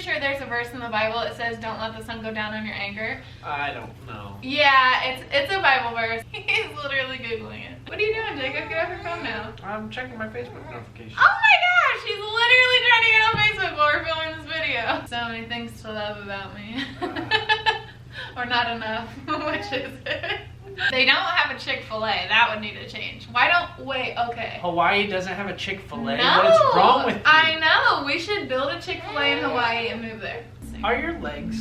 pretty sure there's a verse in the Bible that says, "Don't let the sun go down on your anger." I don't know. Yeah, it's a Bible verse. He's literally Googling it. What are you doing, Jacob? Get off your phone now. I'm checking my Facebook notifications. Oh my gosh, he's literally trying to get on Facebook while we're filming this video. So many things to love about me. Or not enough. Which is it? They don't have a Chick-fil-A. That would need to change. Okay. Hawaii doesn't have a Chick-fil-A? No, What is wrong with you? I know. We should build a Chick-fil-A in Hawaii and move there. Are your legs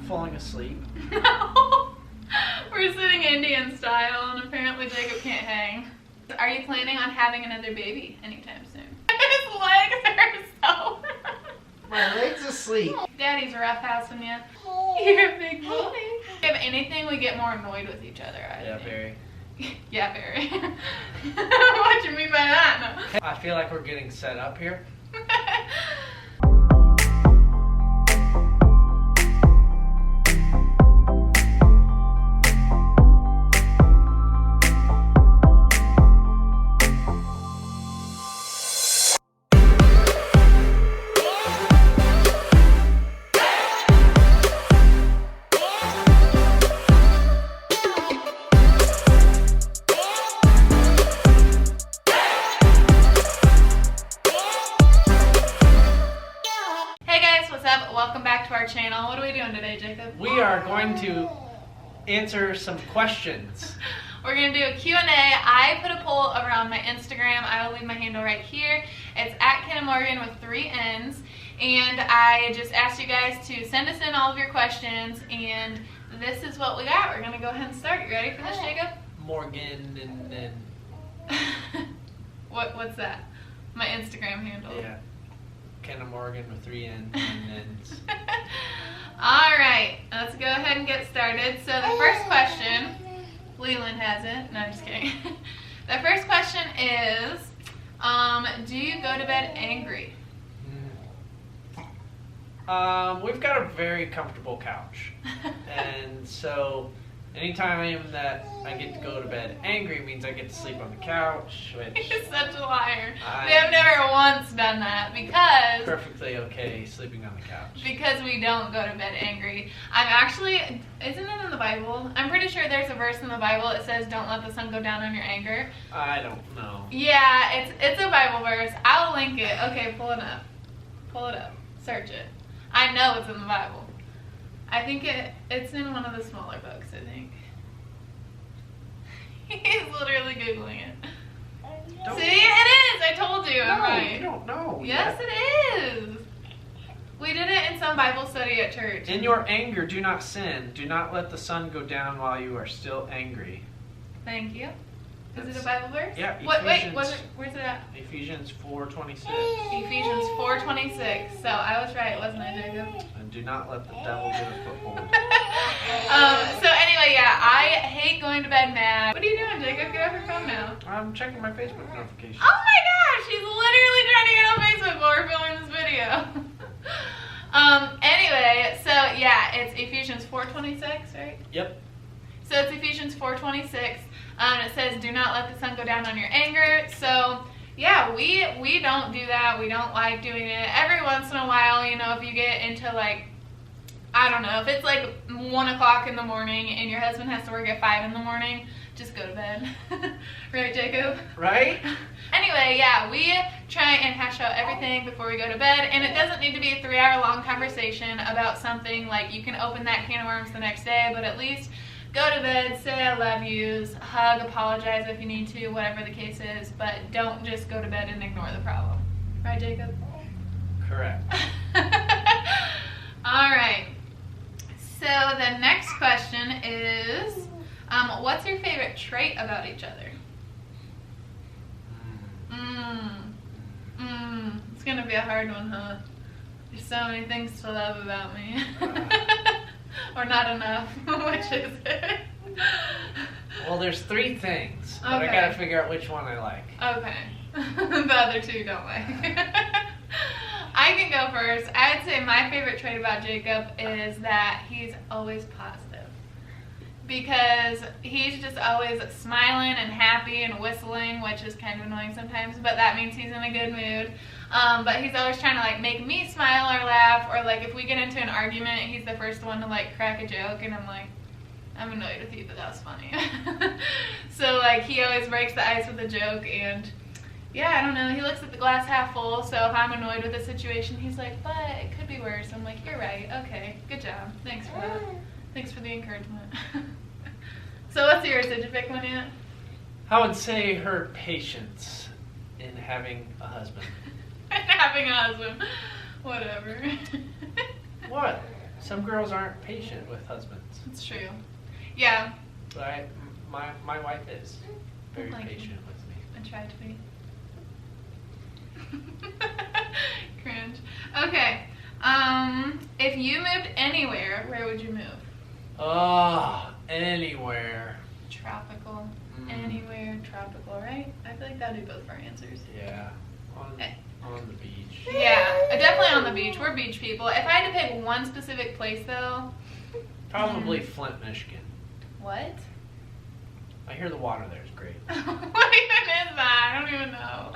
falling asleep? No. We're sitting Indian style and apparently Jacob can't hang. Are you planning on having another baby anytime soon? His legs are so... My leg's asleep. Daddy's roughhousing you. You're a big boy. If anything, we get more annoyed with each other. Yeah, very. Yeah, very. What do you mean by that? No. I feel like we're getting set up here. Welcome back to our channel. What are we doing today, Jacob? We are going to answer some questions. We're going to do a Q&A. I put a poll around my Instagram. I will leave my handle right here. It's @KennaMorgan with 3 N's. And I just asked you guys to send us in all of your questions. And this is what we got. We're going to go ahead and start. You ready for this, Jacob? Morgan and then... What's that? My Instagram handle. Yeah. Kenna Morgan with 3 N's and N's. Alright, let's go ahead and get started. So the first question, Leland has it. No, I'm just kidding. The first question is, do you go to bed angry? We've got a very comfortable couch. And so anytime that I get to go to bed angry means I get to sleep on the couch, which... You're such a liar. We have never once done that because... Perfectly okay sleeping on the couch. Because we don't go to bed angry. I'm actually... Isn't it in the Bible? I'm pretty sure there's a verse in the Bible that says, "Don't let the sun go down on your anger." I don't know. Yeah, it's a Bible verse. I'll link it. Okay, pull it up. Pull it up. Search it. I know it's in the Bible. I think it's in one of the smaller books, I think. He's literally Googling it. See, it is! I told you, I'm right. You don't know. Yes, it is. We did it in some Bible study at church. In your anger, do not sin. Do not let the sun go down while you are still angry. Thank you. Is it a Bible verse? Yeah. Where's it at? Ephesians 4:26. Ephesians 4:26. So I was right, wasn't I, Jacob? And do not let the devil get a foothold. So anyway, yeah, I hate going to bed mad. What are you doing, Jacob? Get off your phone now. I'm checking my Facebook notifications. Oh my gosh, he's literally trying to get on Facebook while we're filming this video. Anyway, so yeah, it's Ephesians 4:26, right? Yep. So it's Ephesians 4:26. It says, "Do not let the sun go down on your anger." So yeah, we don't do that. We don't like doing it. Every once in a while, you know, if you get into like, I don't know, if it's like 1 o'clock in the morning and your husband has to work at 5 in the morning, just go to bed. Right, Jacob? Right? Anyway, yeah, we try and hash out everything before we go to bed, and it doesn't need to be a 3-hour-long conversation about something. Like, you can open that can of worms the next day, but at least go to bed, say I love yous, hug, apologize if you need to, whatever the case is, but don't just go to bed and ignore the problem. Right, Jacob? Correct. Alright, so the next question is, what's your favorite trait about each other? It's gonna be a hard one, huh? There's so many things to love about me. Or not enough. Which is it? Well, there's 3 things, but Okay. I gotta figure out which one I like. Okay. The other 2 don't like. I can go first. I would say my favorite trait about Jacob is that he's always positive. Because he's just always smiling and happy and whistling, which is kind of annoying sometimes, but that means he's in a good mood. But he's always trying to like make me smile or laugh, or like if we get into an argument, he's the first one to like crack a joke, and I'm like, I'm annoyed with you, but that was funny. So like he always breaks the ice with a joke, and yeah, I don't know, he looks at the glass half full. So if I'm annoyed with a situation, he's like, but it could be worse. I'm like, you're right, okay, good job, thanks for that. Thanks for the encouragement. So what's yours? Did you pick one yet? I would say her patience in having a husband. Having a husband. Whatever. What? Some girls aren't patient with husbands. It's true. Yeah. But my wife is very Thank you. patient with me. I try to be. Cringe. Okay. If you moved anywhere, where would you move? Oh, anywhere. Tropical. Anywhere tropical, right? I feel like that'd be both of our answers. Yeah. On the beach. Yeah, definitely on the beach. We're beach people. If I had to pick one specific place, though, Probably Flint, Michigan. what? I hear the water there is great. What even is that? I don't even know.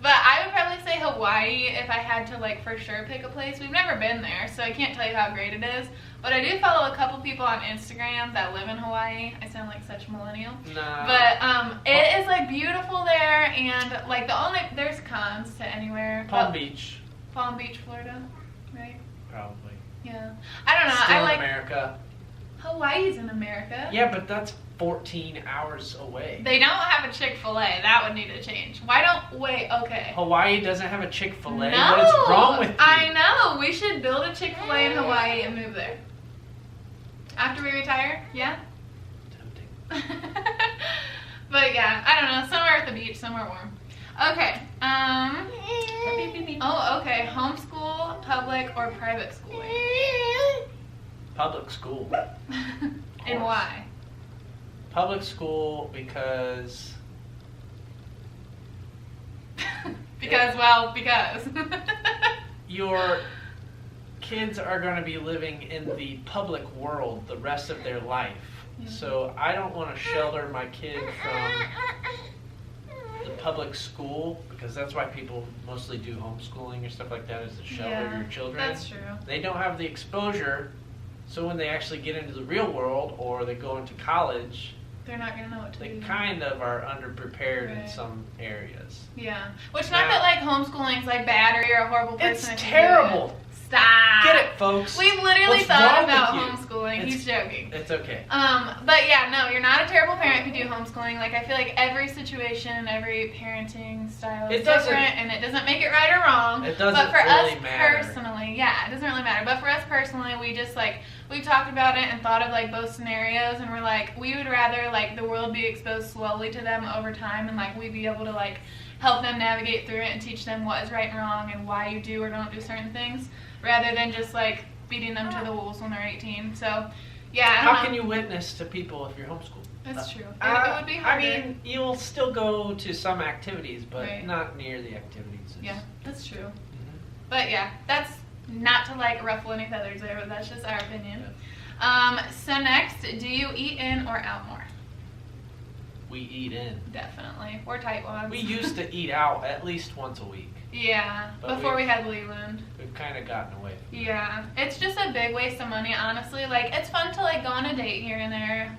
But I would probably say Hawaii if I had to like for sure pick a place. We've never been there, so I can't tell you how great it is. But I do follow a couple people on Instagram that live in Hawaii. I sound like such a millennial. Nah. But it is like beautiful there, and like there's cons to anywhere. Palm Beach, Palm Beach, Florida, right? probably. Yeah. I don't know. Still I in like America. Hawaii's in America. Yeah, but that's 14 hours away. They don't have a Chick-fil-A. That would need to change. Okay. Hawaii doesesn't have a Chick-fil-A? No. What is wrong with you? I know. We should build a Chick-fil-A in Hawaii and move there. After we retire? Yeah? Tempting. But yeah, I don't know. Somewhere at the beach, somewhere warm. Okay. Oh, okay. Homeschool, public, or private schooling? Public school. And why? Public school because because your kids are going to be living in the public world the rest of their life. Yeah. So I don't want to shelter my kid from the public school, because that's why people mostly do homeschooling or stuff like that, is to shelter your children. That's true. They don't have the exposure, so when they actually get into the real world or they go into college, They're not going to know what to they do. kind of are underprepared in Right. some areas. Yeah. Which, not that like homeschooling's like bad or you're a horrible person. It's if you do terrible. it. Stop. Get it, folks. We literally What's thought wrong about with you? homeschooling. He's joking. It's okay. But yeah, no, you're not a terrible parent if you do homeschooling. Like, I feel like every situation, every parenting style is different, and it doesn't make it right or wrong. It doesn't but for really us matter. personally, yeah, it doesn't really matter. But for us personally, we just like, we've talked about it and thought of like both scenarios, and we're like, we would rather like the world be exposed slowly to them over time, and like we be able to like help them navigate through it and teach them what is right and wrong and why you do or don't do certain things, rather than just like beating them to the wolves when they're 18. So yeah, How can you witness to people if you're homeschooled? That's true. It would be harder. I mean, you'll still go to some activities, but Right. not near the activities. Yeah, that's true. Mhm. But yeah, that's not to like ruffle any feathers there, but that's just our opinion. So next, do you eat in or out more? We eat in. Definitely. We're tight ones. We used to eat out at least once a week. Yeah, But before we had Leland. We've kind of gotten away from Yeah, it's just a big waste of money, honestly. Like, it's fun to like go on a date here and there,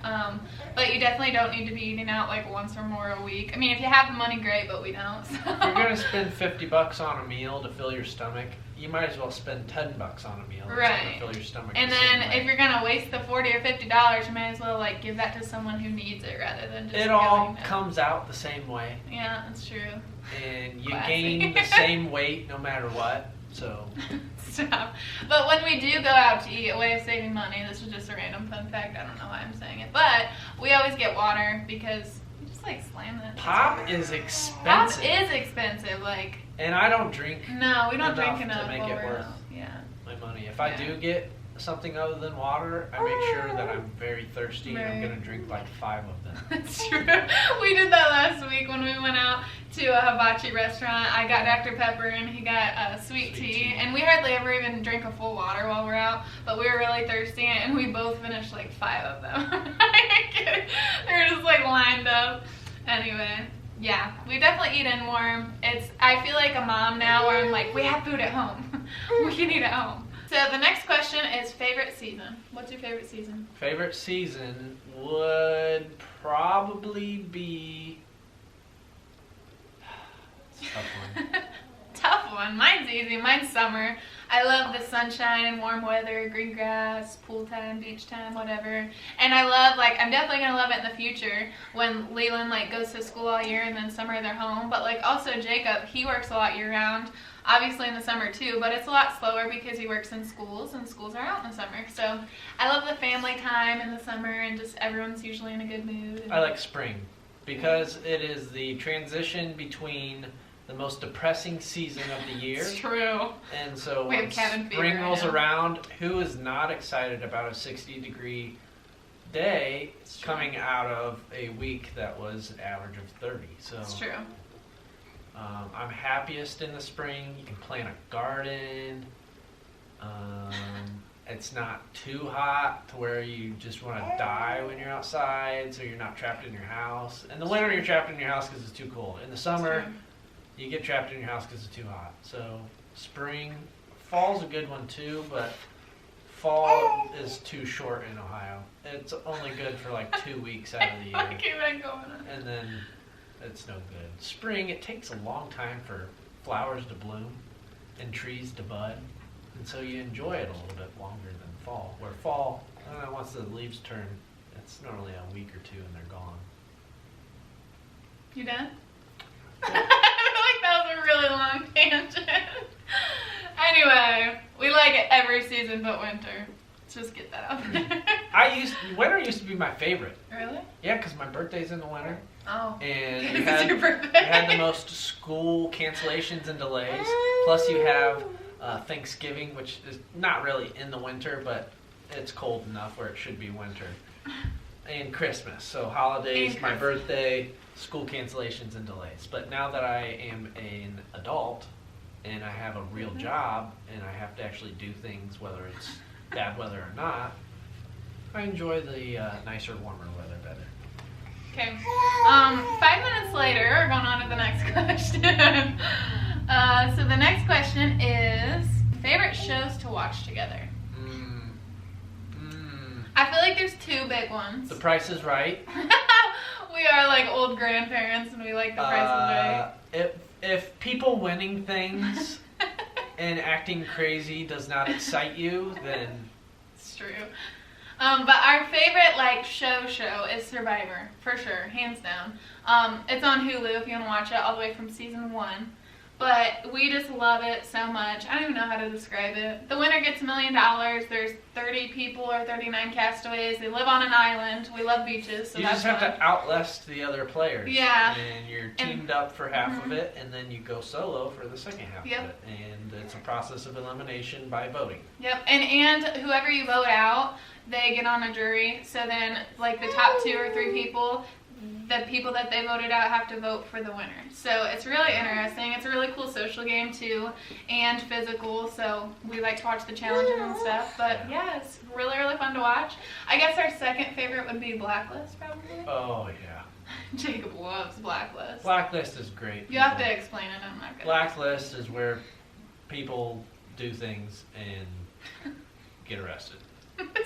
but you definitely don't need to be eating out like once or more a week. I mean, if you have the money, great, but we don't. So. If you're gonna spend $50 on a meal to fill your stomach, you might as well spend $10 on a meal that's Right. gonna fill your stomach. And the same then way. if you're gonna waste the $40 or $50, you might as well like give that to someone who needs it rather than just it all going there. comes out the same way, Yeah, that's true. and you Classy. gain the same weight no matter what. So Stop. But when we do go out to eat, a way of saving money, this is just a random fun fact, I don't know why I'm saying it, but we always get water because you just like slam that. pop is Pop expensive, is expensive, like, and I don't drink no, we don't drink enough enough to make while it we're worth out. Yeah. my money. If I Yeah. do get something other than water, I make sure that I'm very thirsty and I'm Right. gonna drink like 5 of them. That's true. We did that last week when we went out to a hibachi restaurant. I got Dr. Pepper and he got sweet tea. And we hardly ever even drink a full water while we're out, but we were really thirsty and we both finished like 5 of them. I'm not even kidding. They were just like lined up. Anyway, Yeah, we definitely eat in more. I feel like a mom now where I'm like, we have food at home. We can eat at home. So the next question is favorite season. What's your favorite season? Favorite season would probably be... It's a tough one. Tough one. Mine's easy. Mine's summer. I love the sunshine, warm weather, green grass, pool time, beach time, whatever. And I love, I'm definitely going to love it in the future when Leland, goes to school all year and then summer they're home. But, also Jacob, he works a lot year-round, obviously in the summer too, but it's a lot slower because he works in schools and schools are out in the summer. So I love the family time in the summer and just everyone's usually in a good mood. I like spring because it is the transition between the most depressing season of the year. It's true. And so We have when cabin fever spring right rolls now. around, who is not excited about a 60-degree day It's true. coming out of a week that was an average of 30? So It's true. I'm happiest in the spring. You can plant a garden. It's not too hot to where you just want to die when you're outside, so you're not trapped in your house. In the winter, you're trapped in your house because it's too cold. In the summer, you get trapped in your house because it's too hot. So spring, fall's a good one too, but fall is too short in Ohio. It's only good for 2 weeks out of the year. Keep it going. And then it's no good. Spring, it takes a long time for flowers to bloom and trees to bud. And so you enjoy it a little bit longer than fall. Where fall, once the leaves turn, it's normally a week or two and they're gone. You done? I feel like that was a really long tangent. Anyway, we like it every season but winter. Let's just get that out there. Winter used to be my favorite. Really? Yeah, because my birthday's in the winter. Oh. And Because you it's had, your birthday. you had the most school cancellations and delays. Plus you have Thanksgiving, which is not really in the winter, but it's cold enough where it should be winter. And Christmas. So holidays, And my Christmas. birthday, school cancellations and delays. But now that I am an adult and I have a real job and I have to actually do things whether it's bad weather or not, I enjoy the nicer, warmer weather better. Okay. 5 minutes later, we're going on to the next question. So the next question is favorite shows to watch together. I feel like there's two big ones. The Price is Right. We are old grandparents and we like The Price is Right. If people winning things and acting crazy does not excite you, then It's true. But our favorite show is Survivor, for sure, hands down. It's on Hulu if you want to watch it, all the way from season 1. But we just love it so much. I don't even know how to describe it. The winner gets $1 million. There's 30 people or 39 castaways. They live on an island. We love beaches, so you that's just have fun. to outlast the other players. Yeah. And you're teamed up for half of it, and then you go solo for the second half Yep. of it. And it's a process of elimination by voting. Yep, and whoever you vote out, they get on a jury. So then, the top 2 or 3 people, the people that they voted out have to vote for the winner. So it's really interesting. It's a really cool social game too, and physical. So we like to watch the challenges and stuff. But yeah, it's really, really fun to watch. I guess our second favorite would be Blacklist, probably. Oh, yeah. Jacob loves Blacklist. Blacklist is great. You have to explain it. I'm not good. Blacklist is where people do things and get arrested.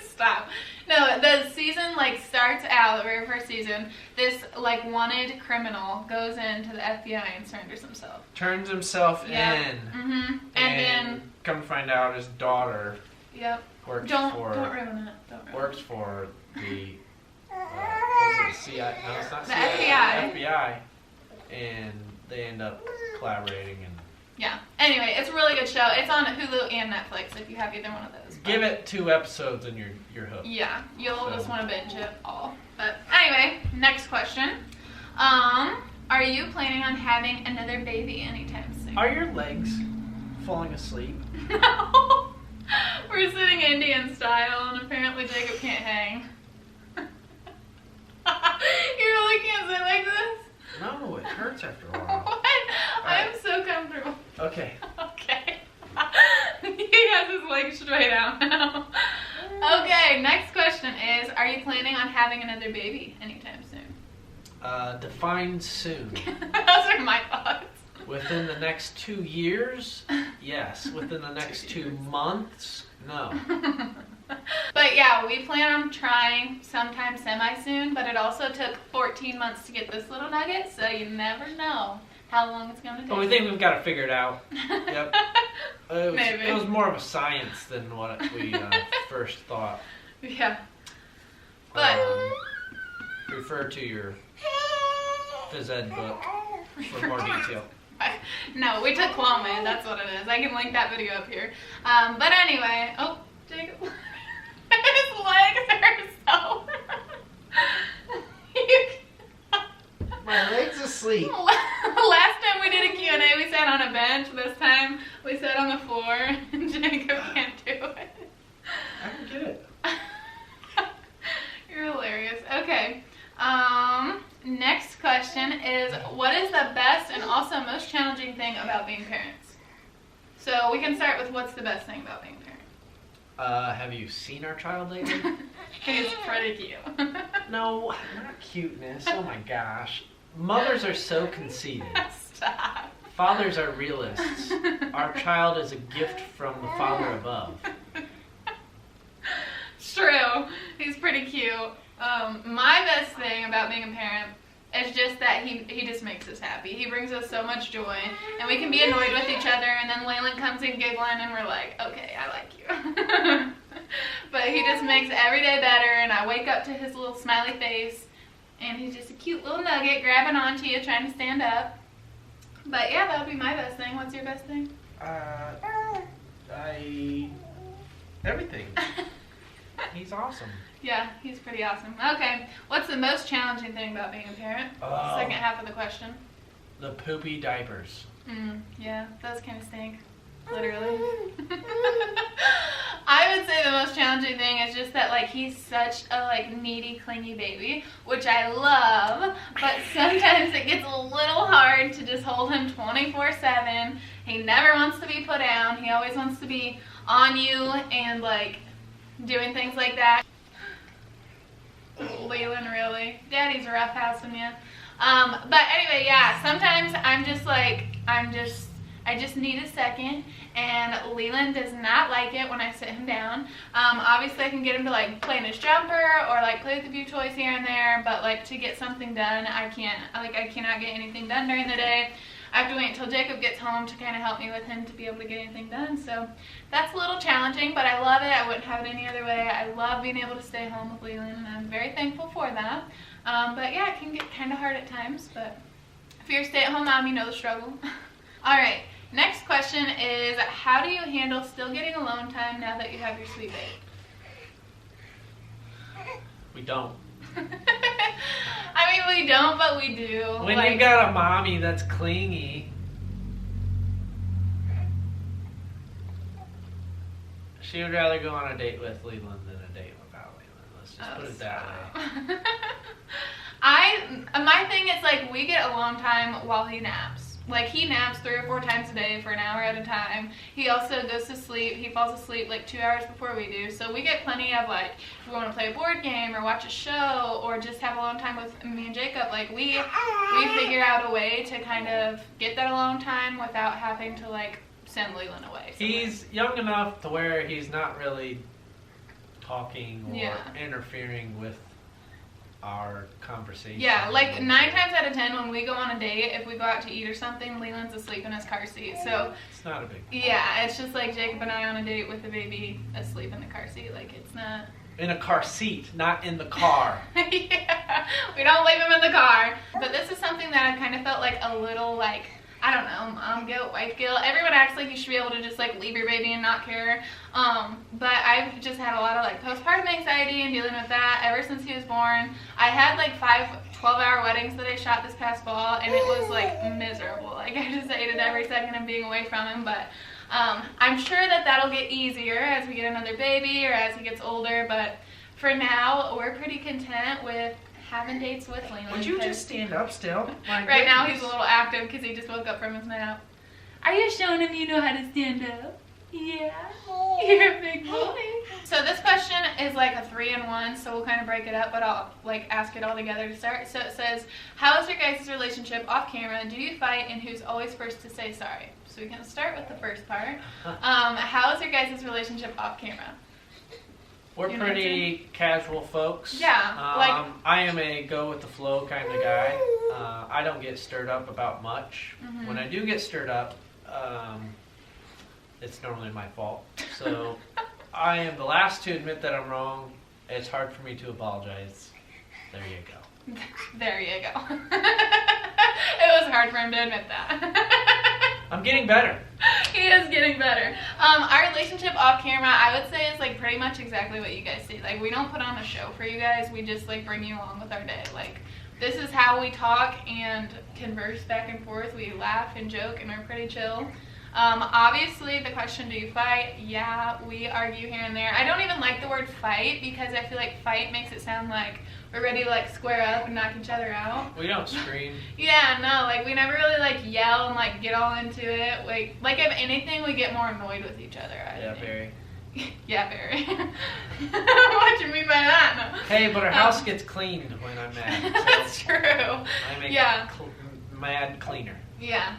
Stop. No, the season starts out, the very first season, this wanted criminal goes into the FBI and surrenders himself. Turns himself Yep. in. Mm-hmm. And then come to find out his daughter yep. works Don't for ruin it. Don't ruin works for the was it CIA? No, it's not The CIA. FBI. FBI. And they end up collaborating and Yeah. Anyway, it's a really good show. It's on Hulu and Netflix if you have either one of those. give it 2 episodes and you're hooked. Yeah, you'll So. just want to binge it all. But anyway, next question. Are you planning on having another baby anytime soon? Are your legs falling asleep? No. We're sitting Indian style, and apparently Jacob can't hang. You really can't sit like this? No, it hurts after a while. What? I'm so comfortable. Okay. Okay. He has his legs straight out now. Okay, next question is, are you planning on having another baby anytime soon? Define soon. Those are my thoughts. Within the next 2 years? Yes. Within the next 2 months? No. But yeah, we plan on trying sometime semi-soon, but it also took 14 months to get this little nugget, so you never know how long it's going to take. But we think we've got it figured out. Yep. Maybe. It was more of a science than what we first thought. Yeah. But refer to your phys ed book for more detail. no, we took Clomid, that's what it is. I can link that video up here. But anyway, oh, Jacob. His legs are so... My leg's asleep. Last time we did a Q&A, we sat on a bench. This time, we sat on the floor, and Jacob can't do it. I can get it. You're hilarious. Okay. Next question is, what is the best and also most challenging thing about being parents? So we can start with what's the best thing about being a parent. Have you seen our child lately? He's pretty cute. No, not cuteness. Oh my gosh. Mothers are so conceited. Stop. Fathers are realists. Our child is a gift from the Father above. It's true. He's pretty cute. My best thing about being a parent is just that he just makes us happy. He brings us so much joy, and we can be annoyed with each other, and then Laylan comes in giggling, and we're like, okay, I like you. But he just makes every day better, and I wake up to his little smiley face, and he's just a cute little nugget grabbing onto you, trying to stand up. But yeah, that would be my best thing. What's your best thing? Everything. He's awesome. Yeah, he's pretty awesome. Okay, what's the most challenging thing about being a parent? Second half of the question. The poopy diapers. Yeah, those kind of stink. Literally. I would say the most challenging thing is just that, like, he's such a, needy, clingy baby, which I love, but sometimes it gets a little hard to just hold him 24/7. He never wants to be put down. He always wants to be on you and, doing things like that. Leland, really? Daddy's roughhousing you. But anyway, yeah, sometimes I just need a second, and Leland does not like it when I sit him down. Obviously I can get him to play in his jumper or play with a few toys here and there, but to get something done, I can't. I cannot get anything done during the day. I have to wait until Jacob gets home to kind of help me with him to be able to get anything done. So that's a little challenging, but I love it. I wouldn't have it any other way. I love being able to stay home with Leland, and I'm very thankful for that. But yeah, it can get kind of hard at times, but if you're a stay-at-home mom, you know the struggle. All right, next question is, how do you handle still getting alone time now that you have your sweet babe? We don't. I mean, we don't, but we do. When you got a mommy that's clingy, she would rather go on a date with Leland than a date without Leland. Let's just put it that way. My thing is, we get alone time while he naps. He naps 3 or 4 times a day for an hour at a time. He also goes to sleep. He falls asleep 2 hours before we do. So we get plenty of if we want to play a board game or watch a show or just have alone time with me and Jacob. We figure out a way to kind of get that alone time without having to send Leland away somewhere. He's young enough to where he's not really talking or Yeah. interfering with our conversation. Yeah, 9 times out of 10 when we go on a date, if we go out to eat or something, Leland's asleep in his car seat. So it's not a big deal. Yeah, it's just Jacob and I on a date with the baby asleep in the car seat. It's not in a car seat, not in the car. Yeah, we don't leave him in the car. But this is something that I kind of felt a little I don't know, mom guilt, wife guilt. Everyone acts like you should be able to just leave your baby and not care. But I've just had a lot of postpartum anxiety and dealing with that ever since he was born. I had 5 12-hour weddings that I shot this past fall, and it was miserable. I just hated every second of being away from him. But I'm sure that that'll get easier as we get another baby or as he gets older. But for now, we're pretty content with having dates with Leland. Would you just stand up still? Right now he's a little active because he just woke up from his nap. Are you showing him you know how to stand up? Yeah. You're a big boy. So So this question is like a 3-in-1, so we'll kind of break it up, but I'll like ask it all together to start. So it says, how is your guys' relationship off camera? Do you fight, and who's always first to say sorry? So we can start with the first part. How is your guys' relationship off camera? We're pretty casual folks. Yeah. Like I am a go with the flow kind of guy. I don't get stirred up about much. When I do get stirred up, it's normally my fault. So I am the last to admit that I'm wrong. It's hard for me to apologize. There you go. There you go. It was hard for him to admit that. I'm getting better. He is getting better. Our relationship off camera, I would say, is like pretty much exactly what you guys see. Like, we don't put on a show for you guys. We just like bring you along with our day. Like, this is how we talk and converse back and forth. We laugh and joke, and we're pretty chill. Obviously, the question, do you fight? Yeah, we argue here and there. I don't even like the word fight because I feel like fight makes it sound like we're ready to like square up and knock each other out. We don't scream. Yeah, no, like we never really like yell and like get all into it. Like if anything, we get more annoyed with each other. I think. Very. Yeah, very. What do you mean by that? No. Hey, but our house gets cleaned when I'm mad. So That's true. I make mad cleaner. Yeah.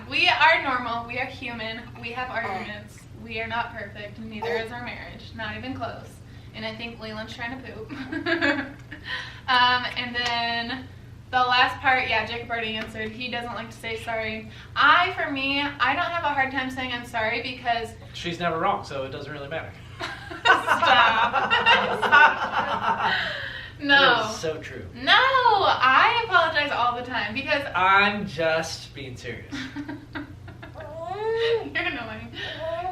We are normal. We are human. We have arguments. We are not perfect. Neither is our marriage. Not even close. And I think Leland's trying to poop. And then the last part, yeah, Jacob already answered. He doesn't like to say sorry. For me, I don't have a hard time saying I'm sorry because... She's never wrong, so it doesn't really matter. Stop. No. That is so true. No, I apologize all the time because... I'm just being serious. You're annoying.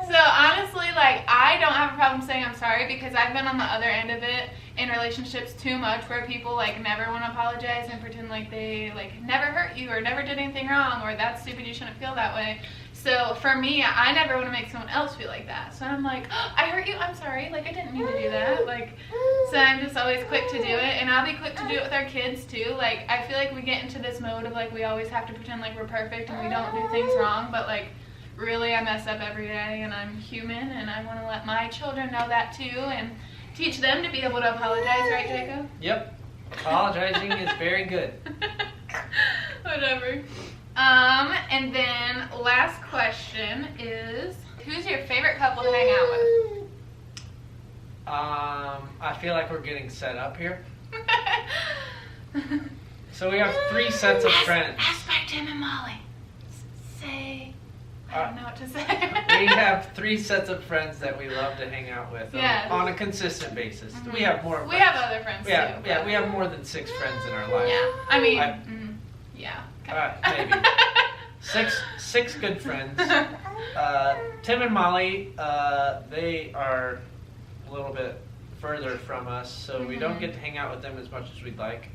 So honestly, like, I don't have a problem saying I'm sorry because I've been on the other end of it in relationships too much where people like never want to apologize and pretend like they like never hurt you or never did anything wrong or that's stupid, you shouldn't feel that way. So for me, I never want to make someone else feel like that. So I'm like, oh, I hurt you, I'm sorry, like I didn't mean to do that. Like, so I'm just always quick to do it, and I'll be quick to do it with our kids too. Like, I feel like we get into this mode of like we always have to pretend like we're perfect and we don't do things wrong, but like really I mess up every day and I'm human and I want to let my children know that too and teach them to be able to apologize, right, Jacob? Yep. Apologizing is very good. Whatever. And then last question is, who's your favorite couple to hang out with? I feel like we're getting set up here. So we have 3 sets of friends. Ask by Tim and Molly. Say... I don't know what to say. We have 3 sets of friends that we love to hang out with on a consistent basis. Mm-hmm. We have more. We have other friends too. Yeah, we have more than 6 friends in our life. Yeah, I mean, yeah. Maybe 6 good friends. Tim and Molly, they are a little bit further from us, so we don't get to hang out with them as much as we'd like.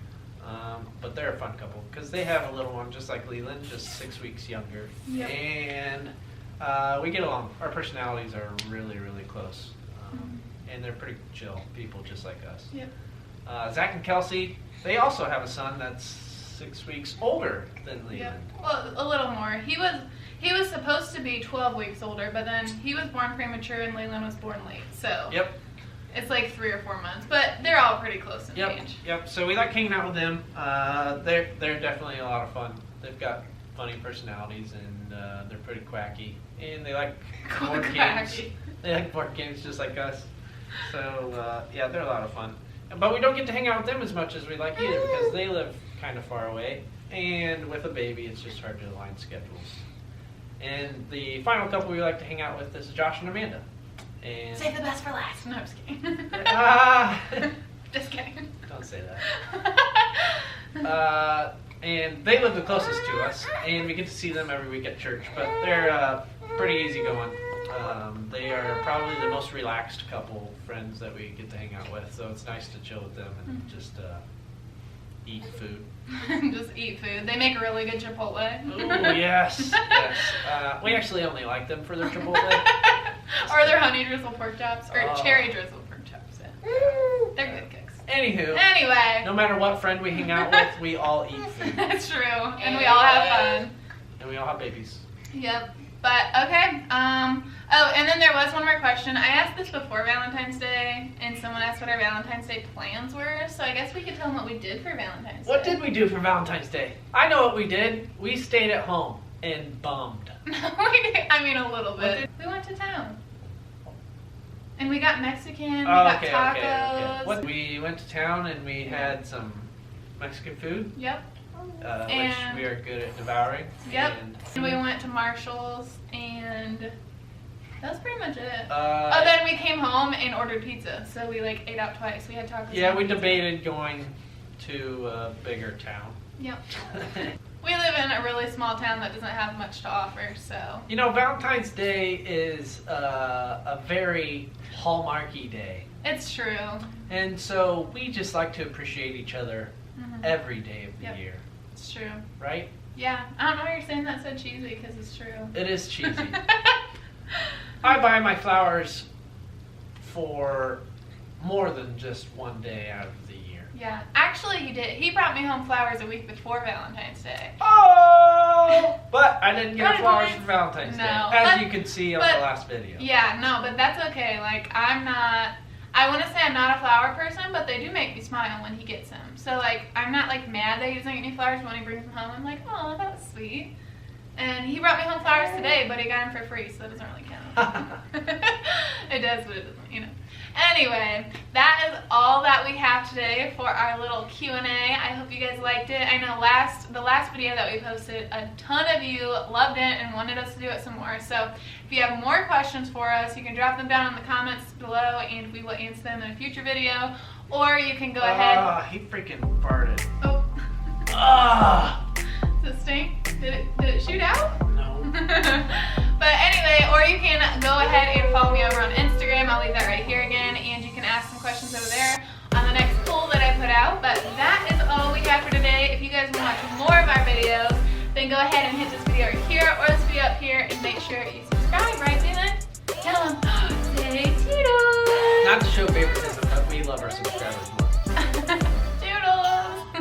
But they're a fun couple because they have a little one just like Leland, just 6 weeks younger. Yep. And we get along. Our personalities are really, really close. And they're pretty chill people just like us. Yep. Zach and Kelsey, they also have a son that's 6 weeks older than Leland. Yep. Well, a little more. He was supposed to be 12 weeks older, but then he was born premature and Leland was born late. So yep. It's like 3 or 4 months, but they're all pretty close in age. Yep. So we like hanging out with them. They're definitely a lot of fun. They've got funny personalities and they're pretty quacky. And they like board games. They like board games just like us. So yeah, they're a lot of fun. But we don't get to hang out with them as much as we like either because they live kind of far away. And with a baby, it's just hard to align schedules. And the final couple we like to hang out with is Josh and Amanda. And save the best for last. No, I'm just kidding. Just kidding. Don't say that. And they live the closest to us, and we get to see them every week at church. But they're pretty easygoing. They are probably the most relaxed couple friends that we get to hang out with. So it's nice to chill with them and just eat food. Just eat food. They make really good Chipotle. Oh yes. We actually only like them for their Chipotle. Or their honey drizzle pork chops, or cherry drizzle pork chops. Yeah. They're good cooks. Anyway, no matter what friend we hang out with, we all eat food. That's true, and we all have fun. And we all have babies. Yep. But okay. Oh, and then there was one more question. I asked this before Valentine's Day, and someone asked what our Valentine's Day plans were. So I guess we could tell them what we did for Valentine's Day. What did we do for Valentine's Day? I know what we did. We stayed at home and bummed. No, we did. I mean, a little bit. We went to town. And we got Mexican, we got tacos. What, we went to town and we had some Mexican food. Yep. Which we are good at devouring. Yep. And we went to Marshall's, and that was pretty much it. Then we came home and ordered pizza, so we like ate out twice. We had tacos. Yeah, we debated going to a bigger town. Yep. We live in a really small town that doesn't have much to offer, so. You know, Valentine's Day is a very hallmarky day. It's true. And so we just like to appreciate each other every day of the year. It's true. Right? Yeah. I don't know why you're saying that so cheesy, because it's true. It is cheesy. I buy my flowers for more than just one day out of the year. Yeah. Actually, he did. He brought me home flowers a week before Valentine's Day. Oh! But I didn't get flowers for Valentine's Day, as you can see on the last video. Yeah, no, but that's okay. Like, I want to say I'm not a flower person, but they do make me smile when he gets them. So, like, I'm not, like, mad that he doesn't get me flowers, but when he brings them home, I'm like, oh, that was sweet. And he brought me home flowers today, but he got them for free, so that doesn't really count. It does, but it doesn't, you know. Anyway, that is all that we have today for our little Q&A. I hope you guys liked it. I know the last video that we posted, a ton of you loved it and wanted us to do it some more. So if you have more questions for us, you can drop them down in the comments below and we will answer them in a future video. Or you can go ahead. He freaking farted. Oh. Does it stink? Did it shoot out? No. But anyway, or you can go ahead and follow me over on Instagram. I'll leave that right here again, and you can ask some questions over there on the next poll that I put out. But that is all we have for today. If you guys want to watch more of our videos, then go ahead and hit this video right here or this video up here, and make sure you subscribe, right, Dylan? Tell them, say Tito's! Not to show favoritism.